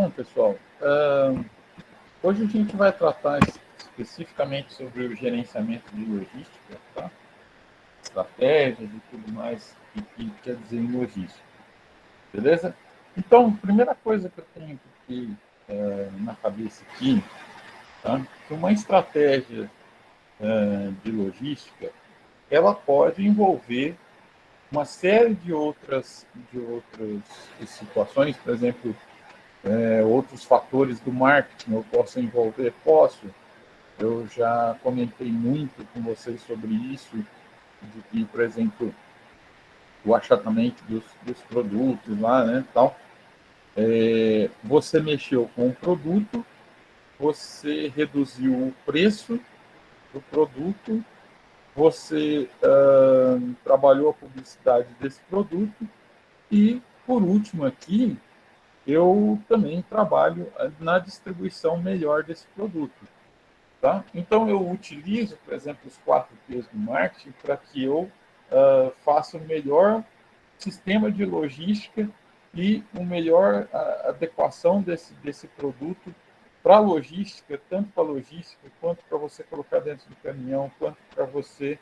Então, pessoal, hoje a gente vai tratar especificamente sobre o gerenciamento de logística, tá? Estratégias e tudo mais que quer dizer em logística, beleza? Então, primeira coisa que eu tenho que na cabeça aqui, tá? Que uma estratégia de logística, ela pode envolver uma série de outras situações, por exemplo, outros fatores do marketing eu posso envolver? Posso. Eu já comentei muito com vocês sobre isso, de que, por exemplo, o achatamento dos produtos lá, né, tal. Você mexeu com o produto, você reduziu o preço do produto, você trabalhou a publicidade desse produto e, por último aqui, eu também trabalho na distribuição melhor desse produto. Tá? Então, eu utilizo, por exemplo, os 4Ps do marketing para que eu faça o melhor sistema de logística e uma melhor adequação desse produto para a logística, tanto para a logística, quanto para você colocar dentro do caminhão, quanto para você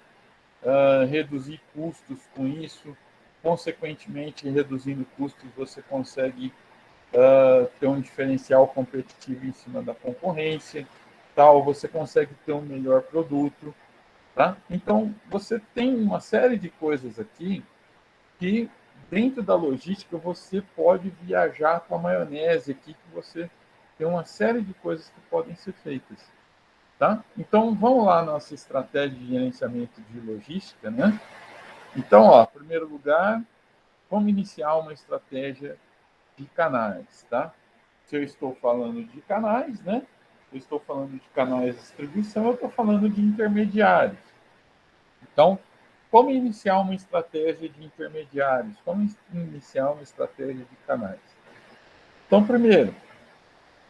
reduzir custos com isso. Consequentemente, reduzindo custos, você consegue ter um diferencial competitivo em cima da concorrência, tal, você consegue ter um melhor produto, tá? Então, você tem uma série de coisas aqui que, dentro da logística, você pode viajar com a maionese aqui, que você tem uma série de coisas que podem ser feitas, tá? Então, vamos lá, nossa estratégia de gerenciamento de logística, né? Então, ó, em primeiro lugar, vamos iniciar uma estratégia de canais, tá? Se eu estou falando de canais, né? Eu estou falando de canais de distribuição, eu estou falando de intermediários. Então, como iniciar uma estratégia de intermediários? Como iniciar uma estratégia de canais? Então, primeiro,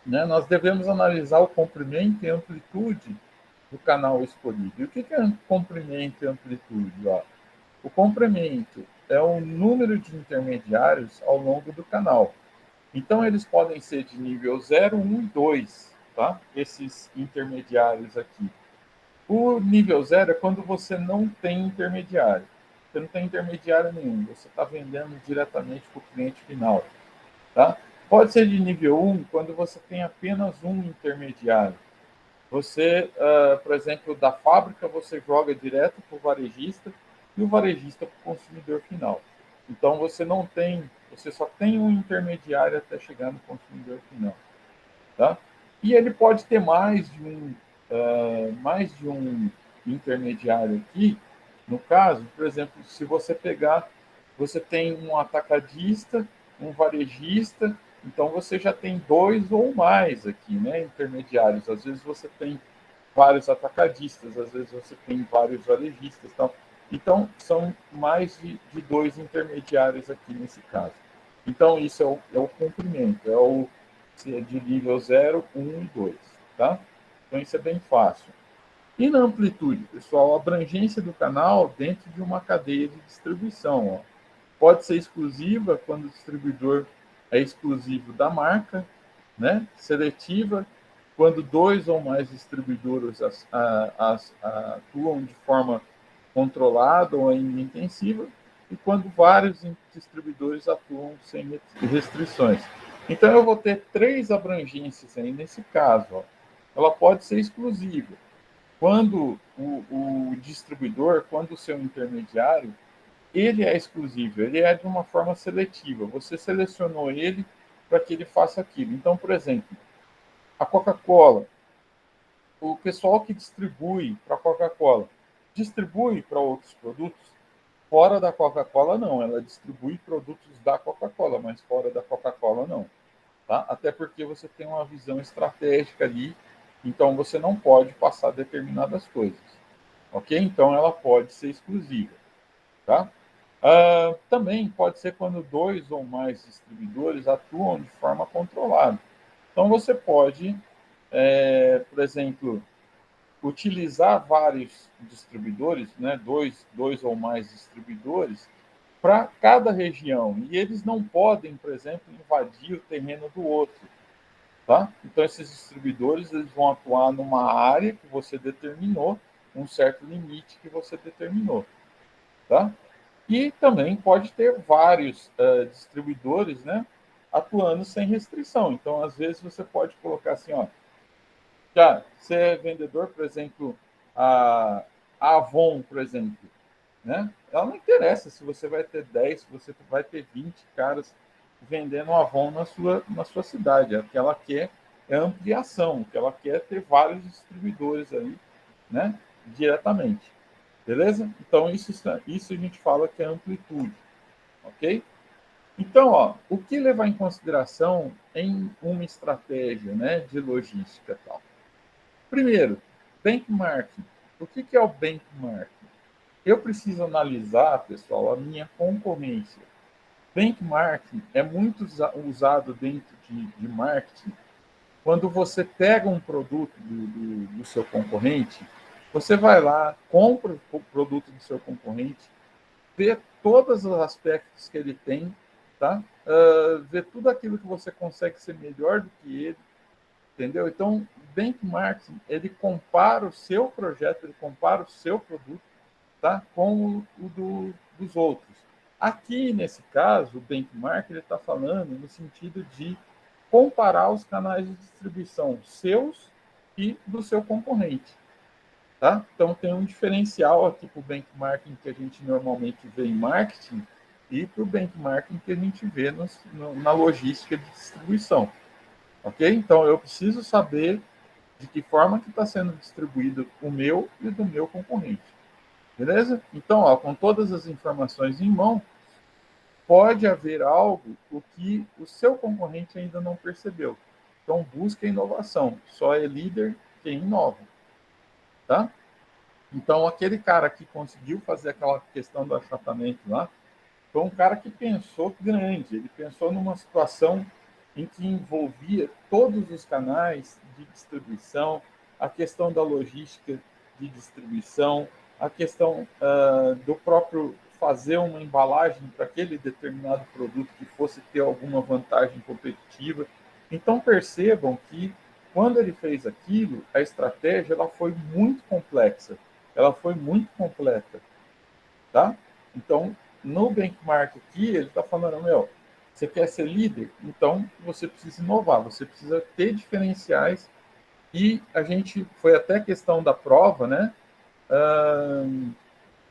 né, nós devemos analisar o comprimento e amplitude do canal escolhido. E o que é comprimento e amplitude? Ó? O comprimento é o número de intermediários ao longo do canal. Então, eles podem ser de nível 0, 1 e 2, tá? Esses intermediários aqui. O nível 0 é quando você não tem intermediário. Você não tem intermediário nenhum, você está vendendo diretamente para o cliente final, tá? Pode ser de nível 1 quando você tem apenas um intermediário. Você, por exemplo, da fábrica, você joga direto para o varejista e o varejista para o consumidor final. Então, você só tem um intermediário até chegar no consumidor final. Tá? E ele pode ter mais de um intermediário aqui. No caso, por exemplo, se você pegar, você tem um atacadista, um varejista, então você já tem dois ou mais aqui, né, intermediários. Às vezes você tem vários atacadistas, às vezes você tem vários varejistas. Então são mais de dois intermediários aqui nesse caso. Então, isso é o comprimento, de nível 0, 1 e 2. Tá? Então, isso é bem fácil. E na amplitude, pessoal, a abrangência do canal dentro de uma cadeia de distribuição. Ó. Pode ser exclusiva quando o distribuidor é exclusivo da marca, né? Seletiva, quando dois ou mais distribuidores atuam de forma controlada ou ainda intensiva, e quando vários distribuidores atuam sem restrições. Então, eu vou ter três abrangências aí nesse caso. Ó. Ela pode ser exclusiva. Quando o distribuidor, quando o seu intermediário, ele é exclusivo, ele é de uma forma seletiva. Você selecionou ele para que ele faça aquilo. Então, por exemplo, a Coca-Cola, o pessoal que distribui para a Coca-Cola, distribui para outros produtos? Fora da Coca-Cola, não. Ela distribui produtos da Coca-Cola, mas fora da Coca-Cola, não. Tá? Até porque você tem uma visão estratégica ali, então você não pode passar determinadas coisas. Ok? Então ela pode ser exclusiva. Tá? Também pode ser quando dois ou mais distribuidores atuam de forma controlada. Então você pode, por exemplo, utilizar vários distribuidores, né, dois ou mais distribuidores, para cada região. E eles não podem, por exemplo, invadir o terreno do outro. tá? Então, esses distribuidores eles vão atuar numa área que você determinou, um certo limite que você determinou, tá? E também pode ter vários distribuidores, né, atuando sem restrição. Então, às vezes, você pode colocar assim, ó, cara, você é vendedor, por exemplo, a Avon, por exemplo, né? Ela não interessa se você vai ter 10, se você vai ter 20 caras vendendo Avon na sua cidade. O que ela quer é ampliação, o que ela quer é ter vários distribuidores aí, né? Diretamente. Beleza? Então, isso a gente fala que é amplitude, ok? Então, ó, o que levar em consideração em uma estratégia, né, de logística e tal? Primeiro, benchmarking. O que é o benchmarking? Eu preciso analisar, pessoal, a minha concorrência. Benchmarking é muito usado dentro de marketing quando você pega um produto do seu concorrente, você vai lá, compra o produto do seu concorrente, vê todos os aspectos que ele tem, tá? Vê tudo aquilo que você consegue ser melhor do que ele, entendeu? Então, benchmarking, ele compara o seu projeto, ele compara o seu produto, tá? Com dos outros. Aqui, nesse caso, o benchmark ele está falando no sentido de comparar os canais de distribuição seus e do seu concorrente. Tá? Então, tem um diferencial aqui para o benchmarking que a gente normalmente vê em marketing e para o benchmarking que a gente vê na logística de distribuição. Ok? Então, eu preciso saber de que forma que está sendo distribuído o meu e do meu concorrente. Beleza? Então, ó, com todas as informações em mão, pode haver algo o que o seu concorrente ainda não percebeu. Então, busque a inovação. Só é líder quem inova. Tá? Então, aquele cara que conseguiu fazer aquela questão do achatamento lá, foi um cara que pensou grande. Ele pensou numa situação em que envolvia todos os canais de distribuição, a questão da logística de distribuição, a questão do próprio fazer uma embalagem para aquele determinado produto que fosse ter alguma vantagem competitiva. Então percebam que quando ele fez aquilo, a estratégia ela foi muito complexa, ela foi muito completa, tá? Então, no benchmark aqui, ele está falando, meu, você quer ser líder? Então, você precisa inovar, você precisa ter diferenciais. E a gente, foi até questão da prova, né?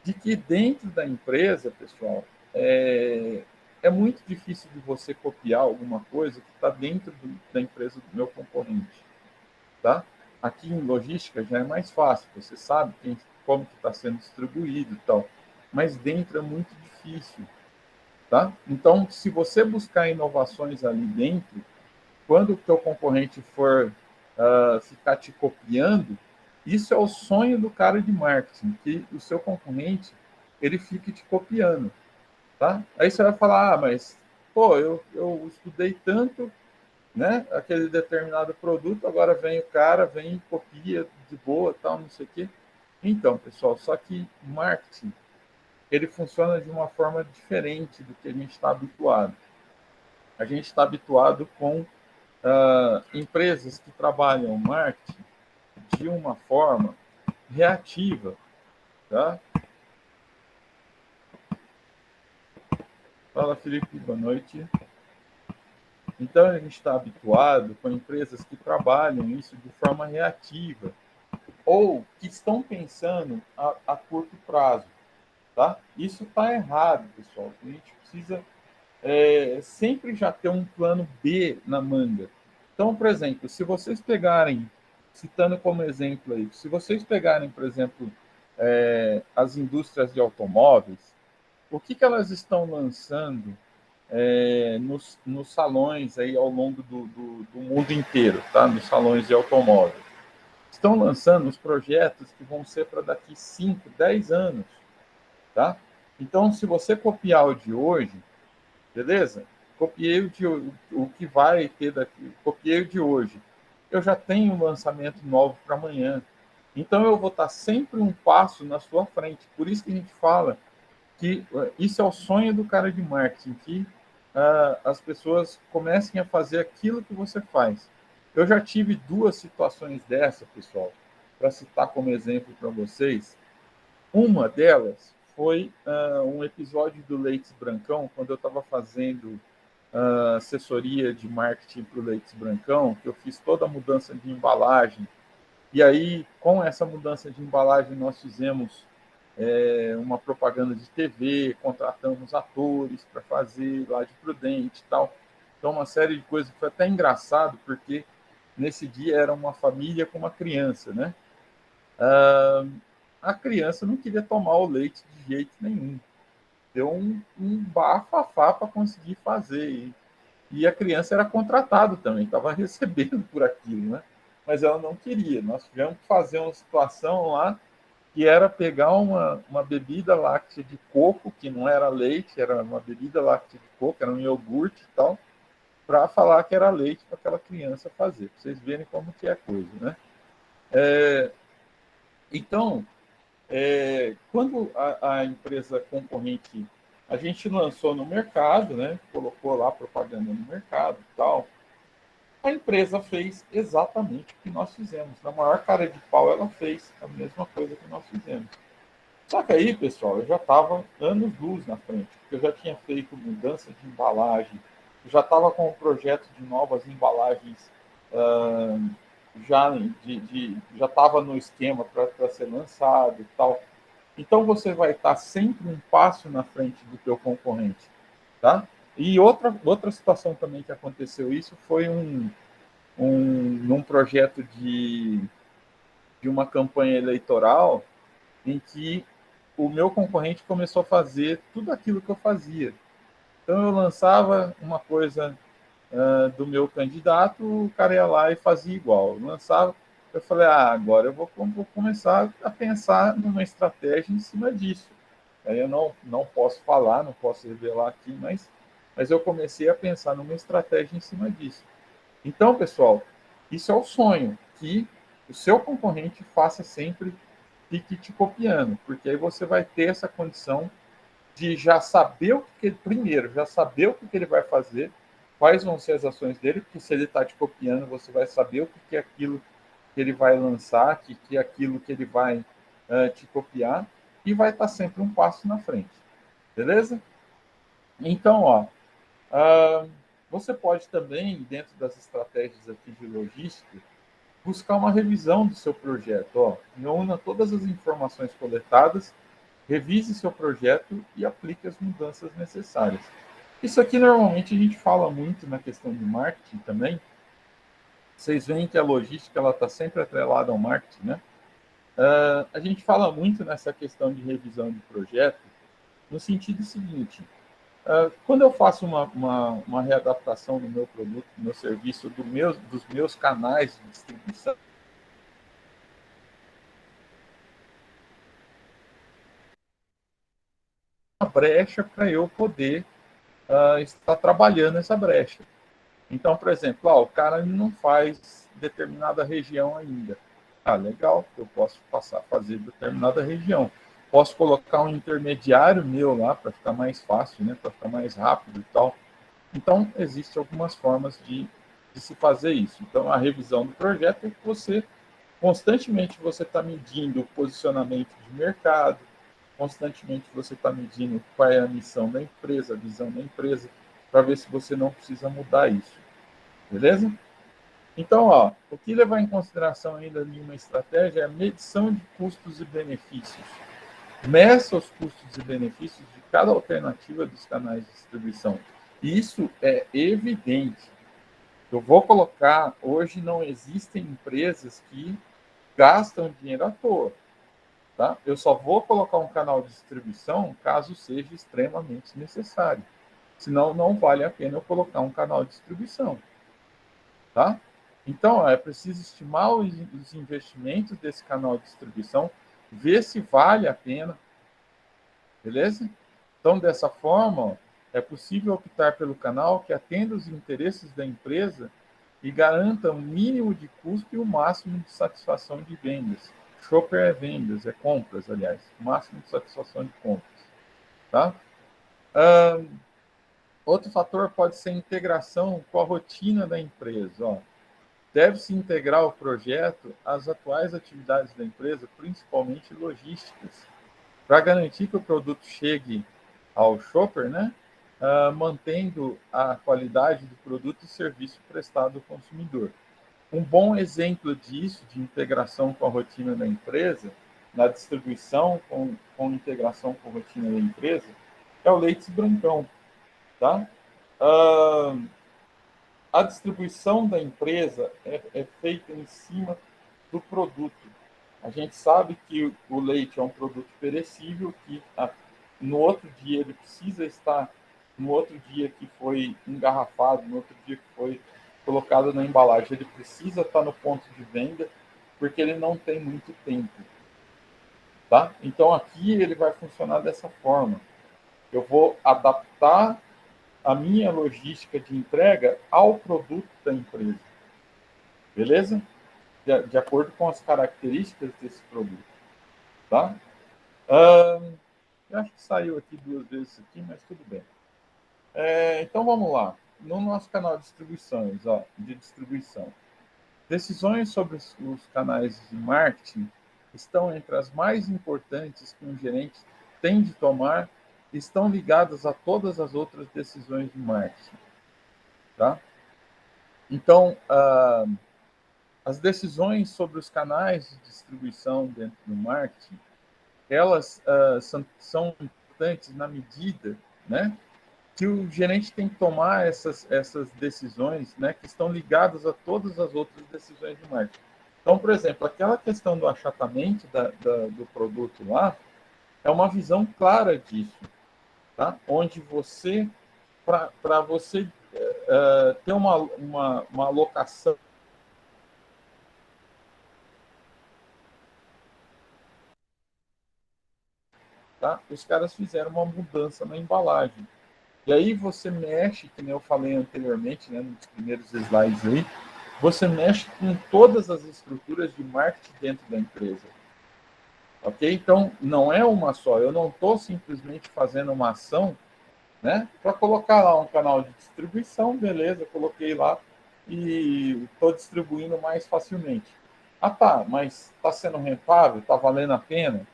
De que dentro da empresa, pessoal, é muito difícil de você copiar alguma coisa que está dentro da empresa do meu concorrente, tá? Aqui em logística já é mais fácil, você sabe como que está sendo distribuído e tal, mas dentro é muito difícil, tá? Então, se você buscar inovações ali dentro, quando o teu concorrente for ficar te copiando, isso é o sonho do cara de marketing, que o seu concorrente ele fique te copiando, tá? Aí você vai falar, mas pô, eu estudei tanto, né? Aquele determinado produto, agora vem o cara, vem e copia de boa, tal, não sei o quê. Então, pessoal, só que marketing ele funciona de uma forma diferente do que a gente está habituado. A gente está habituado com empresas que trabalham marketing de uma forma reativa, tá? Fala, Felipe, boa noite. Então, a gente está habituado com empresas que trabalham isso de forma reativa ou que estão pensando a curto prazo, tá? Isso está errado, pessoal. A gente precisa sempre já ter um plano B na manga. Então, por exemplo, se vocês pegarem, citando como exemplo aí, se vocês pegarem, por exemplo, as indústrias de automóveis, o que elas estão lançando nos salões aí ao longo do mundo inteiro, tá? Nos salões de automóveis. Estão lançando os projetos que vão ser para daqui 5, 10 anos, tá? Então, se você copiar o de hoje, beleza? Copiei o que vai ter daqui, copiei o de hoje. Eu já tenho um lançamento novo para amanhã. Então eu vou estar sempre um passo na sua frente. Por isso que a gente fala que isso é o sonho do cara de marketing, que as pessoas comecem a fazer aquilo que você faz. Eu já tive duas situações dessa, pessoal, para citar como exemplo para vocês. Uma delas foi um episódio do Leite Brancão, quando eu estava fazendo assessoria de marketing para o Leite Brancão, que eu fiz toda a mudança de embalagem. E aí, com essa mudança de embalagem, nós fizemos uma propaganda de TV, contratamos atores para fazer lá de Prudente e tal. Então, uma série de coisas. Foi até engraçado, porque nesse dia era uma família com uma criança, né? A criança não queria tomar o leite de jeito nenhum. Deu um bafafá para conseguir fazer. E a criança era contratada também, estava recebendo por aquilo, né? Mas ela não queria. Nós tivemos que fazer uma situação lá que era pegar uma bebida láctea de coco, que não era leite, era uma bebida láctea de coco, era um iogurte e tal, para falar que era leite para aquela criança fazer, para vocês verem como que é a coisa, né? Então, quando a empresa concorrente, a gente lançou no mercado, né? Colocou lá propaganda no mercado e tal, a empresa fez exatamente o que nós fizemos. Na maior cara de pau, ela fez a mesma coisa que nós fizemos. Só que aí, pessoal, eu já estava anos-luz na frente, porque eu já tinha feito mudança de embalagem, eu já estava com um projeto de novas embalagens, uh, já estava no esquema para ser lançado e tal. Então, você vai estar sempre um passo na frente do teu concorrente, tá? E outra situação também que aconteceu isso foi num projeto de uma campanha eleitoral em que o meu concorrente começou a fazer tudo aquilo que eu fazia. Então, eu lançava uma coisa do meu candidato, o cara ia lá e fazia igual. Eu lançava, eu falei, agora eu vou começar a pensar numa estratégia em cima disso. Aí eu não posso falar, não posso revelar aqui, mas eu comecei a pensar numa estratégia em cima disso. Então, pessoal, isso é o sonho, que o seu concorrente faça sempre, fique te copiando, porque aí você vai ter essa condição de já saber o que ele, primeiro, já saber o que ele vai fazer, quais vão ser as ações dele, porque se ele está te copiando, você vai saber o que é aquilo que ele vai lançar, que é aquilo que ele vai te copiar, e vai estar sempre um passo na frente. Beleza? Então, você pode também, dentro das estratégias aqui de logística, buscar uma revisão do seu projeto. Reúna todas as informações coletadas, revise seu projeto e aplique as mudanças necessárias. Isso aqui normalmente a gente fala muito na questão de marketing também. Vocês veem que a logística ela está sempre atrelada ao marketing, né? A gente fala muito nessa questão de revisão de projeto no sentido seguinte: quando eu faço uma readaptação do meu produto, do meu serviço, dos meus canais de distribuição, uma brecha para eu poder estar trabalhando essa brecha. Então, por exemplo, o cara não faz determinada região ainda. Legal, eu posso passar a fazer determinada região. Posso colocar um intermediário meu lá para ficar mais fácil, né, para ficar mais rápido e tal. Então, existem algumas formas de se fazer isso. Então, a revisão do projeto é que constantemente você está medindo o posicionamento de mercado, constantemente você está medindo qual é a missão da empresa, a visão da empresa, para ver se você não precisa mudar isso. Beleza? Então, o que levar em consideração ainda em uma estratégia é a medição de custos e benefícios. Meça os custos e benefícios de cada alternativa dos canais de distribuição. Isso é evidente. Eu vou colocar, hoje não existem empresas que gastam dinheiro à toa. Tá? Eu só vou colocar um canal de distribuição caso seja extremamente necessário. Senão, não vale a pena eu colocar um canal de distribuição. Tá? Então, é preciso estimar os investimentos desse canal de distribuição, ver se vale a pena, beleza? Então, dessa forma, é possível optar pelo canal que atenda os interesses da empresa e garanta o mínimo de custo e o máximo de satisfação de vendas. Shopper é vendas, é compras, aliás, máximo de satisfação de compras. Tá? Outro fator pode ser a integração com a rotina da empresa. deve-se integrar o projeto às atuais atividades da empresa, principalmente logísticas, para garantir que o produto chegue ao shopper, né, mantendo a qualidade do produto e serviço prestado ao consumidor. Um bom exemplo disso, de integração com a rotina da empresa, na distribuição com integração com a rotina da empresa, é o Leite Brancão. Tá? A distribuição da empresa é feita em cima do produto. A gente sabe que o leite é um produto perecível, que no outro dia ele precisa estar, no outro dia que foi engarrafado, no outro dia que foi colocado na embalagem, ele precisa estar no ponto de venda, porque ele não tem muito tempo. Tá? Então aqui ele vai funcionar dessa forma. Eu vou adaptar a minha logística de entrega ao produto da empresa. Beleza? De acordo com as características desse produto. Tá? Eu acho que saiu aqui 2 vezes aqui, mas tudo bem. Então vamos lá. No nosso canal de distribuição, decisões sobre os canais de marketing estão entre as mais importantes que um gerente tem de tomar e estão ligadas a todas as outras decisões de marketing. Tá? Então, as decisões sobre os canais de distribuição dentro do marketing, elas são importantes na medida, né, que o gerente tem que tomar essas decisões, né, que estão ligadas a todas as outras decisões de marketing. Então, por exemplo, aquela questão do achatamento do produto lá é uma visão clara disso, tá? Onde você, para você ter uma alocação, tá? Os caras fizeram uma mudança na embalagem. E aí você mexe, que nem eu falei anteriormente, né, nos primeiros slides aí, você mexe com todas as estruturas de marketing dentro da empresa. Ok? Então, não é uma só. Eu não estou simplesmente fazendo uma ação, né, para colocar lá um canal de distribuição, beleza, coloquei lá e estou distribuindo mais facilmente. Ah, tá, mas está sendo rentável? Está valendo a pena?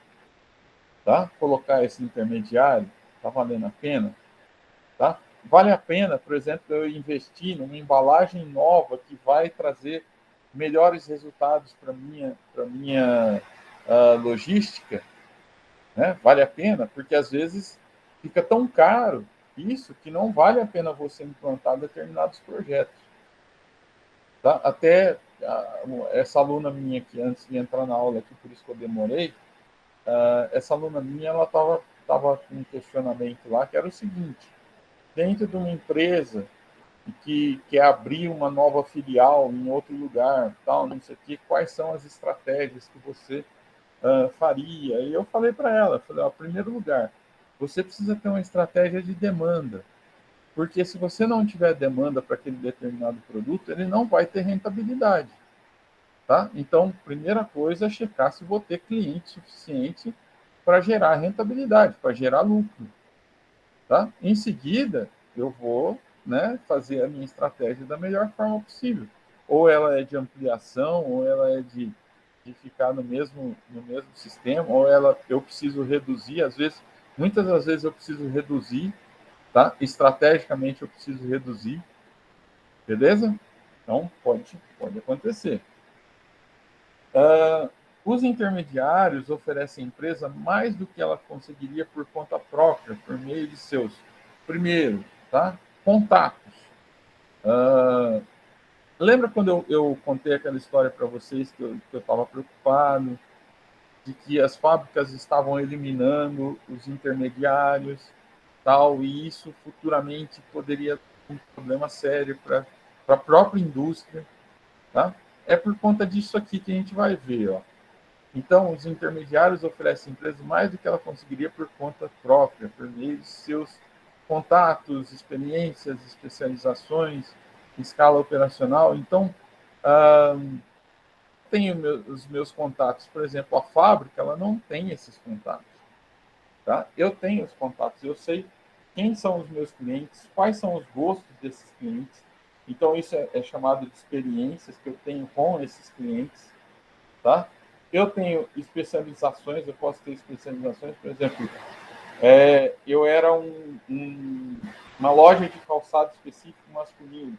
Tá? Colocar esse intermediário? Está valendo a pena? Tá? Vale a pena, por exemplo, eu investir numa embalagem nova que vai trazer melhores resultados para minha logística, né? Vale a pena, porque às vezes fica tão caro isso que não vale a pena você implantar determinados projetos. Tá? Até essa aluna minha que antes de entrar na aula aqui, por isso que eu demorei, essa aluna minha ela estava com um questionamento lá que era o seguinte: dentro de uma empresa que quer abrir uma nova filial em outro lugar, tal, não sei o quê, quais são as estratégias que você faria? E eu falei para ela, falei, ó, em primeiro lugar, você precisa ter uma estratégia de demanda, porque se você não tiver demanda para aquele determinado produto, ele não vai ter rentabilidade. Tá? Então, primeira coisa é checar se vou ter cliente suficiente para gerar rentabilidade, para gerar lucro. Tá? Em seguida, eu vou, né, fazer a minha estratégia da melhor forma possível. Ou ela é de ampliação, ou ela é de ficar no mesmo sistema, ou eu preciso reduzir, muitas das vezes eu preciso reduzir, tá? Estrategicamente eu preciso reduzir, beleza? Então, pode acontecer. Os intermediários oferecem à empresa mais do que ela conseguiria por conta própria, por meio de seus, primeiro, tá? Contatos. Lembra quando eu contei aquela história para vocês que eu estava preocupado, de que as fábricas estavam eliminando os intermediários, tal, e isso futuramente poderia ter um problema sério para a própria indústria, tá? É por conta disso aqui que a gente vai ver, ó. Então, os intermediários oferecem à empresa mais do que ela conseguiria por conta própria, por meio de seus contatos, experiências, especializações, escala operacional. Então, tenho os meus contatos, por exemplo, a fábrica, ela não tem esses contatos. Tá? Eu tenho os contatos, eu sei quem são os meus clientes, quais são os gostos desses clientes, Então, isso é chamado de experiências que eu tenho com esses clientes, tá? Eu tenho especializações, eu posso ter especializações, por exemplo, eu era uma loja de calçado específico masculino.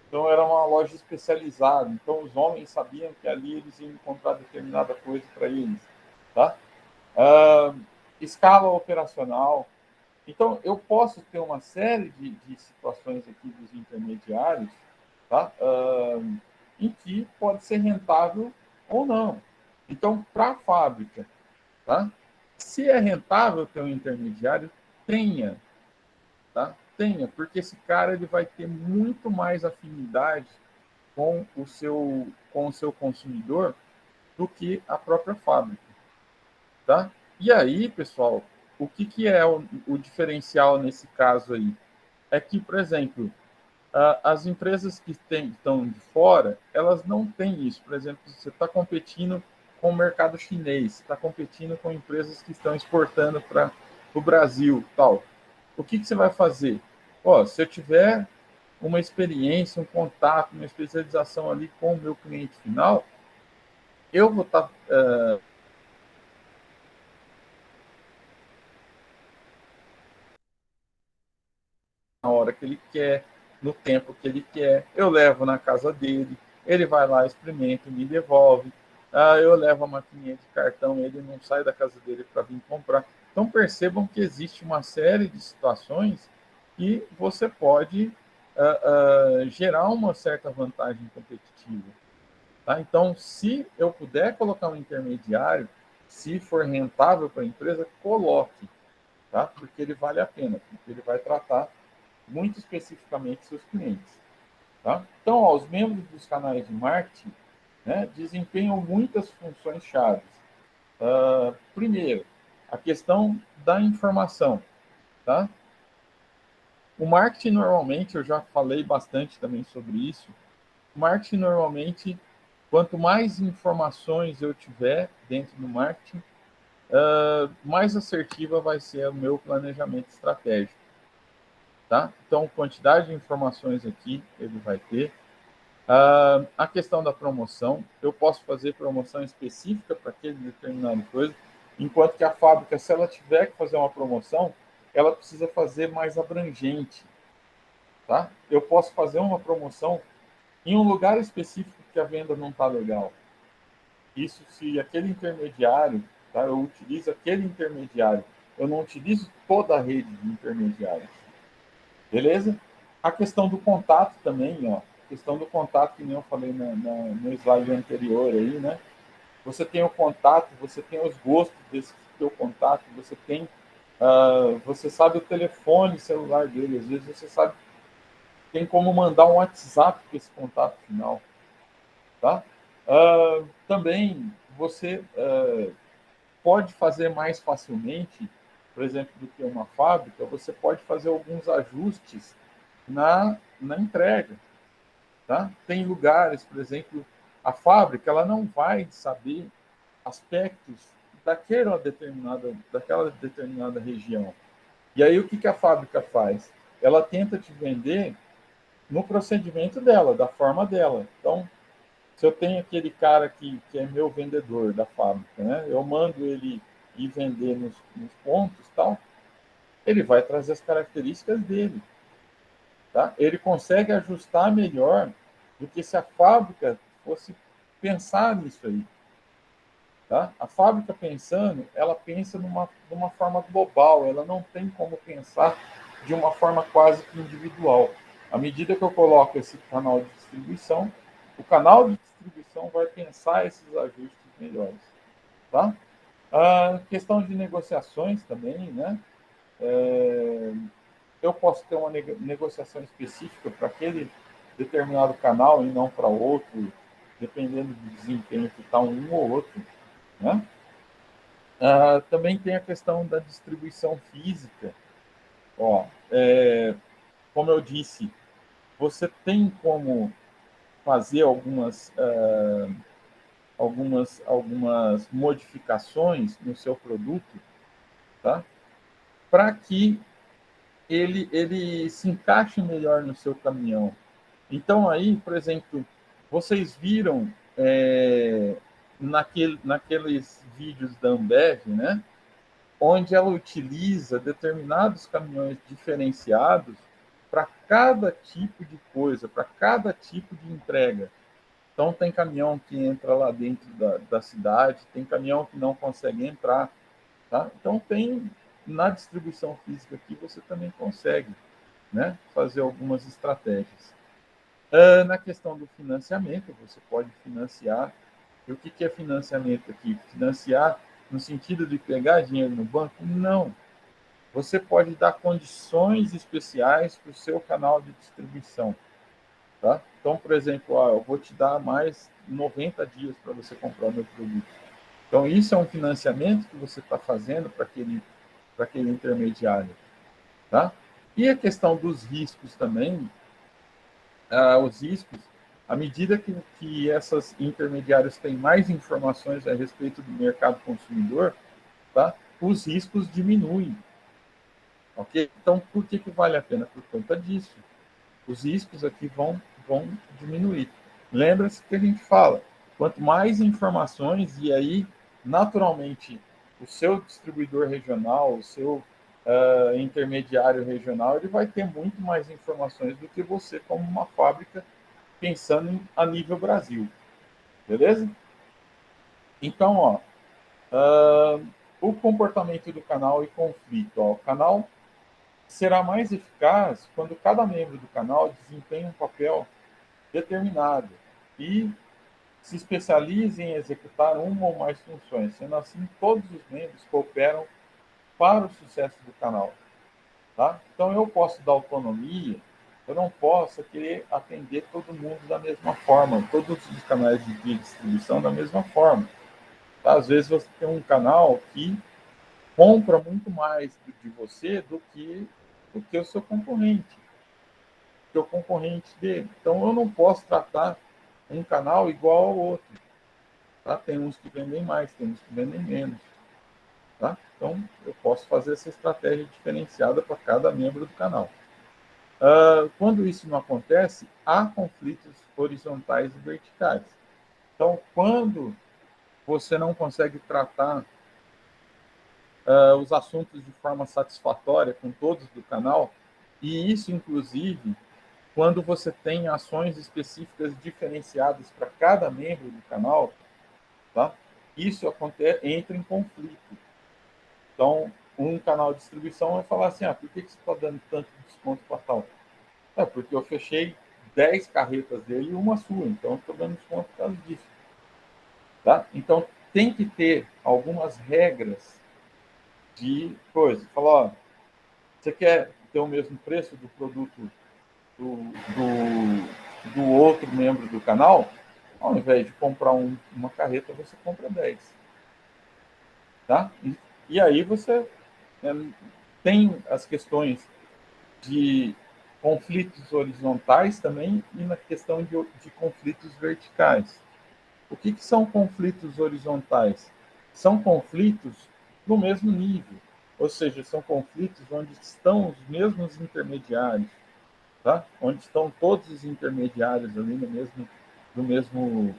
Então, era uma loja especializada. Então, os homens sabiam que ali eles iam encontrar determinada coisa para eles. Tá? Escala operacional. Então, eu posso ter uma série de situações aqui dos intermediários, tá? Em que pode ser rentável ou não. Então, para a fábrica, tá? Se é rentável ter um intermediário, tenha, tá? Tenha, porque esse cara ele vai ter muito mais afinidade com o seu consumidor do que a própria fábrica, tá? E aí, pessoal, o que é o diferencial nesse caso aí? É que, por exemplo, as empresas que estão de fora, elas não têm isso. Por exemplo, você está competindo com o mercado chinês, está competindo com empresas que estão exportando para o Brasil, tal. O que você vai fazer? Se eu tiver uma experiência, um contato, uma especialização ali com o meu cliente final, eu vou estar na hora que ele quer, no tempo que ele quer. Eu levo na casa dele, ele vai lá, experimenta e me devolve. Eu levo a maquininha de cartão, ele não sai da casa dele para vir comprar. Então percebam que existe uma série de situações que você pode gerar uma certa vantagem competitiva. Tá? Então, se eu puder colocar um intermediário, se for rentável para a empresa, coloque, tá? Porque ele vale a pena, porque ele vai tratar muito especificamente seus clientes. Tá? Então, os membros dos canais de marketing, né, desempenham muitas funções chaves. Primeiro, a questão da informação. Tá? O marketing, normalmente, eu já falei bastante também sobre isso, o marketing, normalmente, quanto mais informações eu tiver dentro do marketing, mais assertiva vai ser o meu planejamento estratégico. Tá? Então, quantidade de informações aqui ele vai ter. A questão da promoção, eu posso fazer promoção específica para aquele determinado coisa, enquanto que a fábrica, se ela tiver que fazer uma promoção, ela precisa fazer mais abrangente. Tá? Eu posso fazer uma promoção em um lugar específico que a venda não está legal. Isso se aquele intermediário, tá? Eu utilizo aquele intermediário, eu não utilizo toda a rede de intermediários. Beleza? A questão do contato também, ó. A questão do contato, que nem eu falei no slide anterior aí, né? Você tem o contato, você tem os gostos desse teu contato, você sabe o telefone celular dele, às vezes você sabe, tem como mandar um WhatsApp para esse contato final, tá? Também você pode fazer mais facilmente, por exemplo, do que uma fábrica, você pode fazer alguns ajustes na entrega. Tá? Tem lugares, por exemplo, a fábrica ela não vai saber aspectos daquela determinada região. E aí o que a fábrica faz? Ela tenta te vender no procedimento dela, da forma dela. Então, se eu tenho aquele cara que é meu vendedor da fábrica, né? Eu mando ele ir vender nos pontos, tal, ele vai trazer as características dele. Tá? Ele consegue ajustar melhor do que se a fábrica fosse pensar nisso aí. Tá? A fábrica pensando, ela pensa numa forma global, ela não tem como pensar de uma forma quase que individual. À medida que eu coloco esse canal de distribuição, o canal de distribuição vai pensar esses ajustes melhores. Tá? A questão de negociações também, né? Eu posso ter uma negociação específica para aquele determinado canal e não para outro, dependendo do desempenho que está um ou outro. Né? Também tem a questão da distribuição física. Ó, como eu disse, você tem como fazer algumas modificações no seu produto, tá? Para que ele se encaixe melhor no seu caminhão. Então, aí, por exemplo, vocês viram naqueles vídeos da Ambev, né? Onde ela utiliza determinados caminhões diferenciados para cada tipo de coisa, para cada tipo de entrega. Então, tem caminhão que entra lá dentro da cidade, tem caminhão que não consegue entrar. Tá? Então, tem na distribuição física aqui, você também consegue, né, fazer algumas estratégias. Na questão do financiamento, você pode financiar. E o que é financiamento aqui? Financiar no sentido de pegar dinheiro no banco? Não. Você pode dar condições especiais para o seu canal de distribuição. Tá? Então, por exemplo, eu vou te dar mais 90 dias para você comprar o meu produto. Então, isso é um financiamento que você está fazendo para aquele intermediário. Tá? E a questão dos riscos também, os riscos, à medida que essas intermediários têm mais informações a respeito do mercado consumidor, tá? Os riscos diminuem. Ok? Então, por que vale a pena? Por conta disso. Os riscos aqui vão diminuir. Lembra-se que a gente fala, quanto mais informações, e aí, naturalmente, o seu distribuidor regional, o seu intermediário regional, ele vai ter muito mais informações do que você, como uma fábrica, pensando a nível Brasil. Beleza? Então, o comportamento do canal e conflito. O canal será mais eficaz quando cada membro do canal desempenha um papel determinado e se especializa em executar uma ou mais funções. Sendo assim, todos os membros cooperam para o sucesso do canal. Tá? Então, eu posso dar autonomia, eu não posso querer atender todo mundo da mesma forma, todos os canais de distribuição da mesma forma. Tá? Às vezes, você tem um canal que compra muito mais de você do que o seu concorrente, que é o concorrente dele. Então, eu não posso tratar um canal igual ao outro. Tá? Tem uns que vendem mais, tem uns que vendem menos. Tá? Então, eu posso fazer essa estratégia diferenciada para cada membro do canal. Quando isso não acontece, há conflitos horizontais e verticais. Então, quando você não consegue tratar os assuntos de forma satisfatória com todos do canal, e isso, inclusive, quando você tem ações específicas diferenciadas para cada membro do canal, tá? Isso entra em conflito. Então, um canal de distribuição vai falar assim, por que você está dando tanto desconto para tal? Porque eu fechei 10 carretas dele e uma sua, então eu estou dando desconto por causa disso. Tá? Então, tem que ter algumas regras de coisa. Falar, você quer ter o mesmo preço do produto do outro membro do canal? Ao invés de comprar uma carreta, você compra 10. Tá? E aí você tem as questões de conflitos horizontais também e na questão de conflitos verticais. O que são conflitos horizontais? São conflitos no mesmo nível, ou seja, são conflitos onde estão os mesmos intermediários, tá? Onde estão todos os intermediários ali no mesmo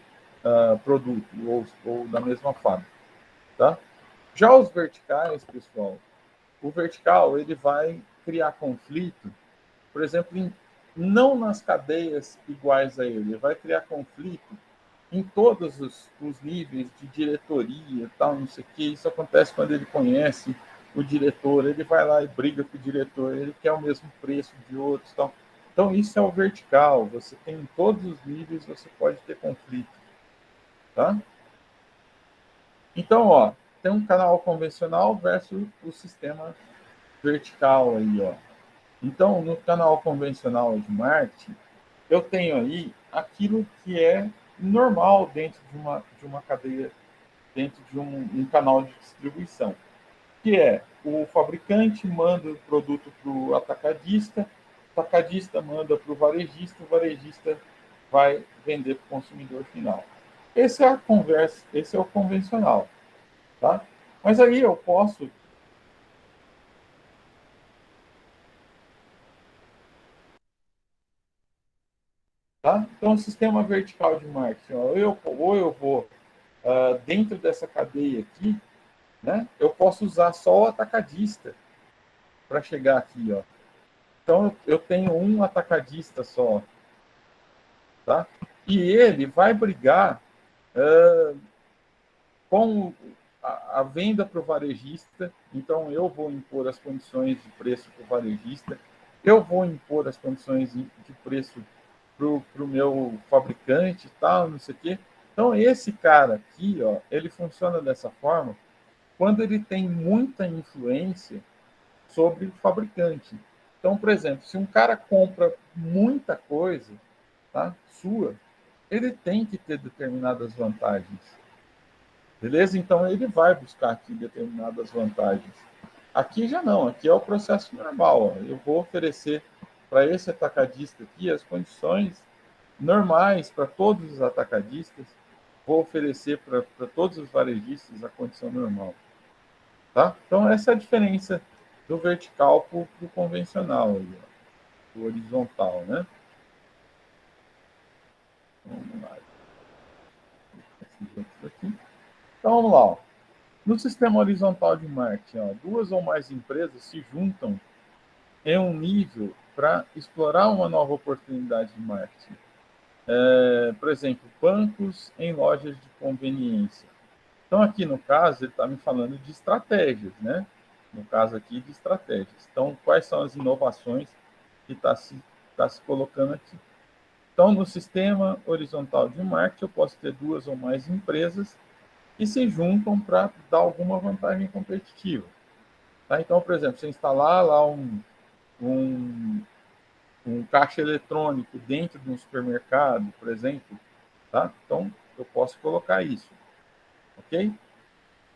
produto ou da mesma fábrica. Tá? Já os verticais, pessoal, o vertical ele vai criar conflito, por exemplo, não nas cadeias iguais a ele vai criar conflito em todos os níveis de diretoria, tal, não sei o que. Isso acontece quando ele conhece o diretor, ele vai lá e briga com o diretor, ele quer o mesmo preço de outros, tal. Então, isso é o vertical. Você tem em todos os níveis, você pode ter conflito. Tá? Então, tem um canal convencional versus o sistema vertical aí, ó. Então, no canal convencional de marketing, eu tenho aí aquilo que é normal dentro de uma cadeia, dentro de um canal de distribuição, que é o fabricante manda o produto para o atacadista manda para o varejista vai vender para o consumidor final. Esse é a conversa, esse é o convencional. Tá? Mas aí eu posso. Tá? Então, o sistema vertical de marketing, ó, ou eu vou dentro dessa cadeia aqui, né? Eu posso usar só o atacadista para chegar aqui, ó. Então, eu tenho um atacadista só, tá? E ele vai brigar com a venda para o varejista. Então, eu vou impor as condições de preço para o varejista, eu vou impor as condições de preço para o meu fabricante e tal, não sei o quê. Então, esse cara aqui, ó, ele funciona dessa forma quando ele tem muita influência sobre o fabricante. Então, por exemplo, se um cara compra muita coisa, tá, sua, ele tem que ter determinadas vantagens. Beleza? Então, ele vai buscar aqui determinadas vantagens. Aqui já não, aqui é o processo normal. Ó. Eu vou oferecer para esse atacadista aqui as condições normais para todos os atacadistas, vou oferecer para todos os varejistas a condição normal. Tá? Então, essa é a diferença do vertical para o convencional, do horizontal. Né? Vamos lá. Então, vamos lá. Ó. No sistema horizontal de marketing, ó, duas ou mais empresas se juntam em um nível para explorar uma nova oportunidade de marketing. Por exemplo, bancos em lojas de conveniência. Então, aqui no caso, ele está me falando de estratégias, né? No caso aqui, de estratégias. Então, quais são as inovações que tá se colocando aqui? Então, no sistema horizontal de marketing, eu posso ter duas ou mais empresas que se juntam para dar alguma vantagem competitiva. Tá? Então, por exemplo, você instalar lá um, um caixa eletrônico dentro de um supermercado, por exemplo, tá? Então, eu posso colocar isso, ok?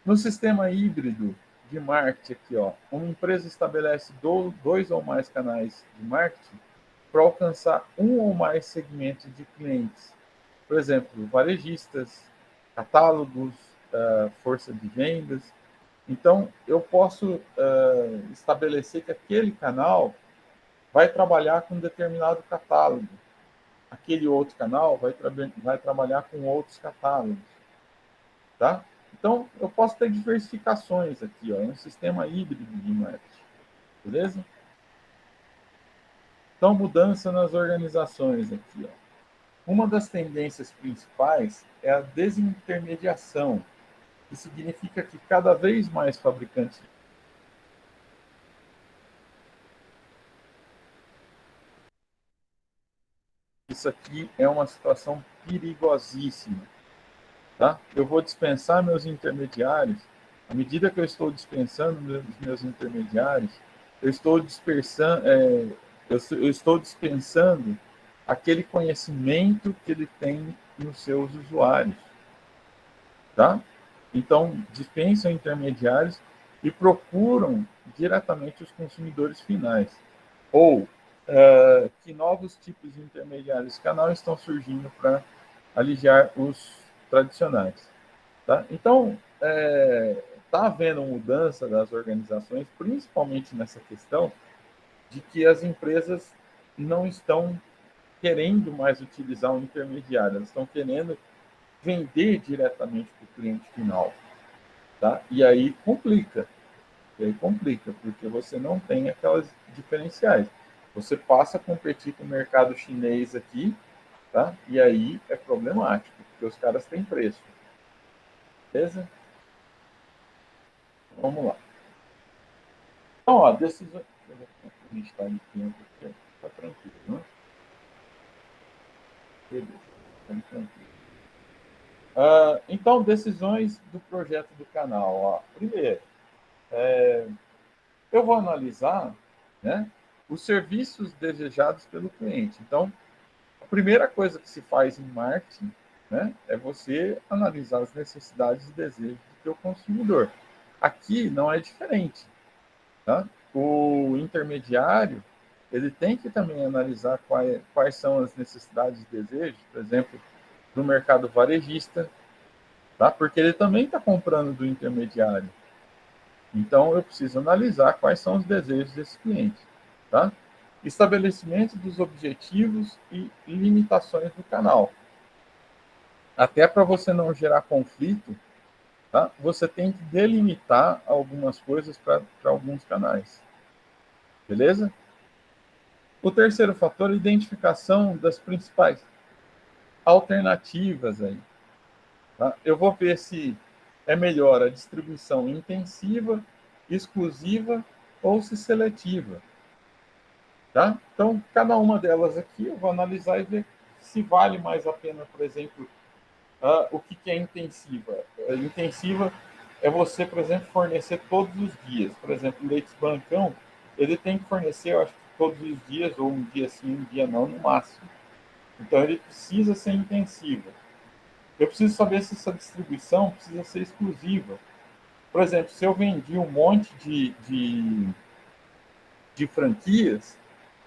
No sistema híbrido de marketing aqui, ó, uma empresa estabelece dois ou mais canais de marketing para alcançar um ou mais segmentos de clientes. Por exemplo, varejistas, catálogos, força de vendas. Então, eu posso estabelecer que aquele canal vai trabalhar com um determinado catálogo. Aquele outro canal vai trabalhar com outros catálogos. Tá? Então, eu posso ter diversificações aqui, ó, um sistema híbrido de marketing. Beleza? Então, mudança nas organizações aqui. Ó. Uma das tendências principais é a desintermediação, que significa que cada vez mais fabricantes. Isso aqui é uma situação perigosíssima. Tá? Eu vou dispensar meus intermediários. À medida que eu estou dispensando meus intermediários, eu estou dispersando, eu estou dispensando aquele conhecimento que ele tem nos seus usuários. Tá? Então, dispensam intermediários e procuram diretamente os consumidores finais. Ou que novos tipos de intermediários canal estão surgindo para aliviar os tradicionais. Tá? Então, está havendo mudança das organizações, principalmente nessa questão de que as empresas não estão querendo mais utilizar um intermediário, elas estão querendo vender diretamente para o cliente final. Tá? E aí complica, porque você não tem aquelas diferenciais. Você passa a competir com o mercado chinês aqui, tá? E aí é problemático, porque os caras têm preço. Beleza? Vamos lá. Então, ó, decisões. A gente está em tempo aqui, está tranquilo, né? Beleza, está tranquilo. Então, decisões do projeto do canal. Ó. Primeiro, eu vou analisar, né, os serviços desejados pelo cliente. Então, a primeira coisa que se faz em marketing, né, é você analisar as necessidades e desejos do teu consumidor. Aqui não é diferente. Tá? O intermediário ele tem que também analisar quais são as necessidades e desejos, por exemplo, do mercado varejista, tá? Porque ele também está comprando do intermediário. Então, eu preciso analisar quais são os desejos desse cliente. Tá? estabelecimento dos objetivos e limitações do canal. Até para você não gerar conflito, tá? Você tem que delimitar algumas coisas para alguns canais. Beleza? O terceiro fator é a identificação das principais alternativas aí. Tá? Eu vou ver se é melhor a distribuição intensiva, exclusiva ou se seletiva. Tá? Então, cada uma delas aqui eu vou analisar e ver se vale mais a pena, por exemplo, o que é intensiva. Intensiva é você, por exemplo, fornecer todos os dias. Por exemplo, o leite Brancão, ele tem que fornecer, eu acho que todos os dias, ou um dia sim, um dia não, no máximo. Então, ele precisa ser intensivo. Eu preciso saber se essa distribuição precisa ser exclusiva. Por exemplo, se eu vendi um monte de franquias,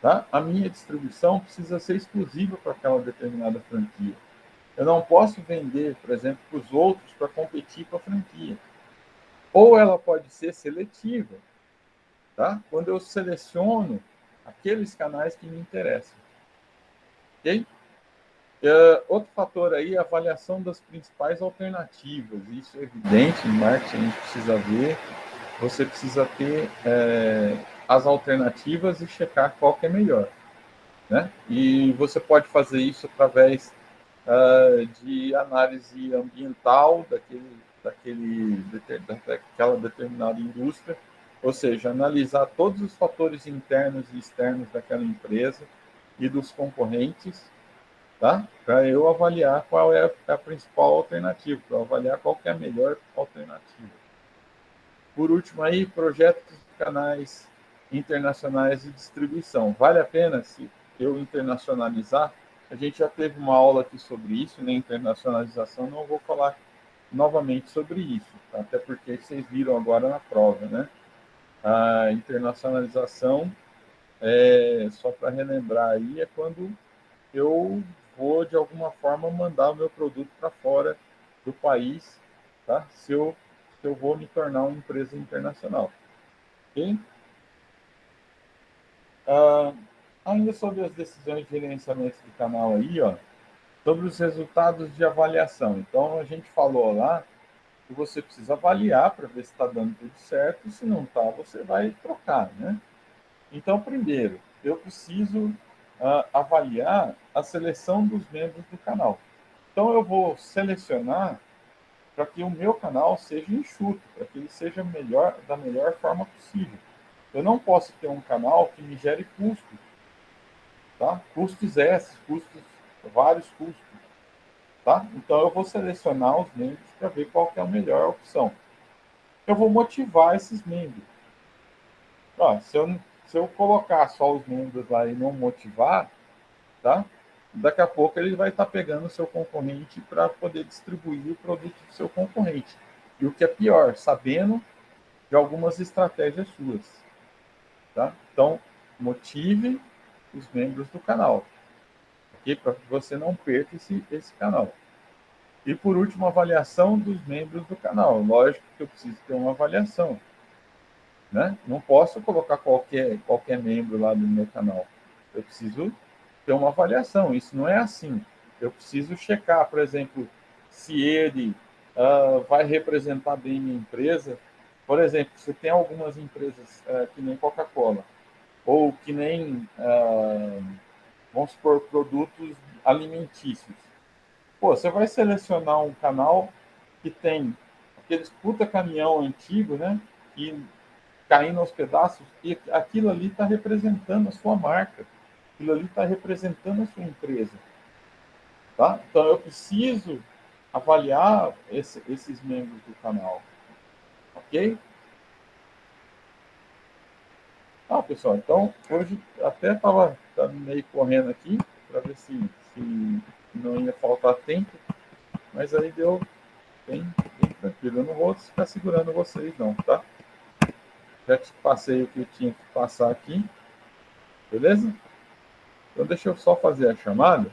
tá? A minha distribuição precisa ser exclusiva para aquela determinada franquia. Eu não posso vender, por exemplo, para os outros para competir com a franquia. Ou ela pode ser seletiva, tá? Quando eu seleciono aqueles canais que me interessam. Ok? Outro fator aí é a avaliação das principais alternativas. Isso é evidente, em marketing a gente precisa ver. Você precisa ter as alternativas e checar qual que é melhor. Né? E você pode fazer isso através de análise ambiental daquela determinada indústria, ou seja, analisar todos os fatores internos e externos daquela empresa e dos concorrentes, tá? Para eu avaliar qual é a principal alternativa, para avaliar qual que é a melhor alternativa. Por último aí, projetos de canais internacionais de distribuição. Vale a pena se eu internacionalizar? A gente já teve uma aula aqui sobre isso, né? Internacionalização, não vou falar novamente sobre isso, tá? Até porque vocês viram agora na prova, né? A internacionalização, só para relembrar aí, é quando eu vou, de alguma forma, mandar o meu produto para fora do país, tá? Se eu vou me tornar uma empresa internacional. Ok? Ainda sobre as decisões de gerenciamento do canal aí, ó, sobre os resultados de avaliação. Então, a gente falou lá que você precisa avaliar para ver se está dando tudo certo, se não está, você vai trocar, né? Então, primeiro, eu preciso avaliar a seleção dos membros do canal. Então, eu vou selecionar para que o meu canal seja enxuto, para que ele seja da melhor forma possível. Eu não posso ter um canal que me gere custos, tá? Custos esses, vários custos, tá? Então eu vou selecionar os membros para ver qual que é a melhor opção. Eu vou motivar esses membros. Se eu colocar só os membros lá e não motivar, tá? Daqui a pouco ele vai estar pegando o seu concorrente para poder distribuir o produto do seu concorrente. E o que é pior, sabendo de algumas estratégias suas, tá? Então, motive os membros do canal, ok? Para que você não perca esse canal. E, por último, avaliação dos membros do canal. Lógico que eu preciso ter uma avaliação, né? Não posso colocar qualquer membro lá do meu canal. Eu preciso ter uma avaliação. Isso não é assim. Eu preciso checar, por exemplo, se ele vai representar bem minha empresa. Por exemplo, você tem algumas empresas que nem Coca-Cola, ou que nem, vamos supor, produtos alimentícios. Pô, você vai selecionar um canal que tem aqueles puta caminhão antigo, né? Que caindo aos pedaços, e aquilo ali está representando a sua marca, aquilo ali está representando a sua empresa, tá? Então eu preciso avaliar esses membros do canal, ok? Pessoal, então hoje até estava meio correndo aqui para ver se não ia faltar tempo, mas aí deu bem tranquilo. Eu não vou ficar segurando vocês não, tá? Já te passei o que eu tinha que passar aqui, beleza? Então deixa eu só fazer a chamada,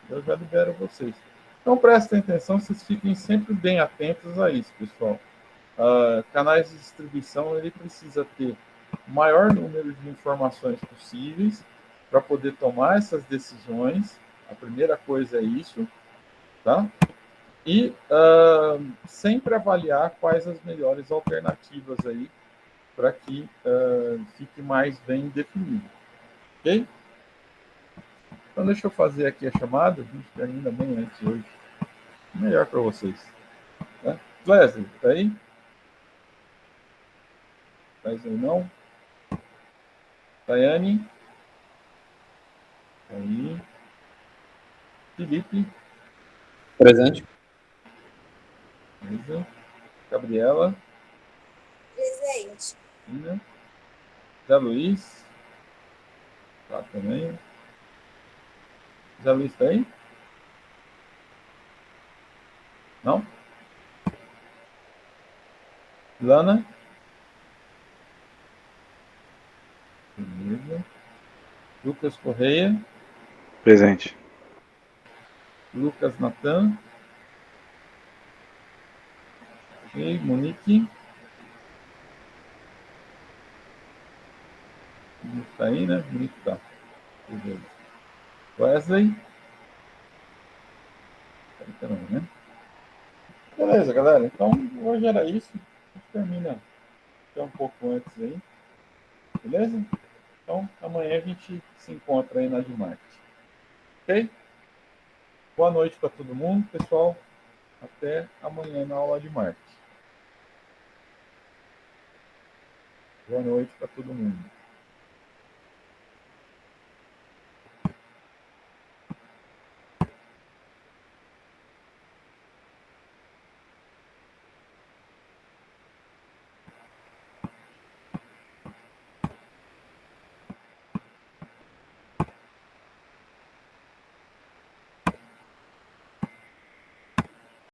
eu já libero vocês. Então prestem atenção, vocês fiquem sempre bem atentos a isso, pessoal. Canais de distribuição, ele precisa ter o maior número de informações possíveis, para poder tomar essas decisões. A primeira coisa é isso, tá? E sempre avaliar quais as melhores alternativas aí para que fique mais bem definido. Ok? Então, deixa eu fazer aqui a chamada. A gente termina bem antes hoje. Melhor para vocês. Tá? Leslie, tá aí? Tá aí não? Tayane? Tá aí. Felipe? Presente. Beleza. Gabriela? Presente. Ina? Zé Luiz? Tá também. Zé Luiz tá aí? Não? Lana? Beleza. Lucas Correia? Presente. Lucas Natan? E Monique? Monique tá aí, né? Monique tá. Beleza. Wesley? Tá aí também, né? Beleza, galera. Então, hoje era isso. A gente termina até um pouco antes aí. Beleza? Então, amanhã a gente se encontra aí na Admart. Ok? Boa noite para todo mundo, pessoal. Até amanhã na aula de marketing. Boa noite para todo mundo.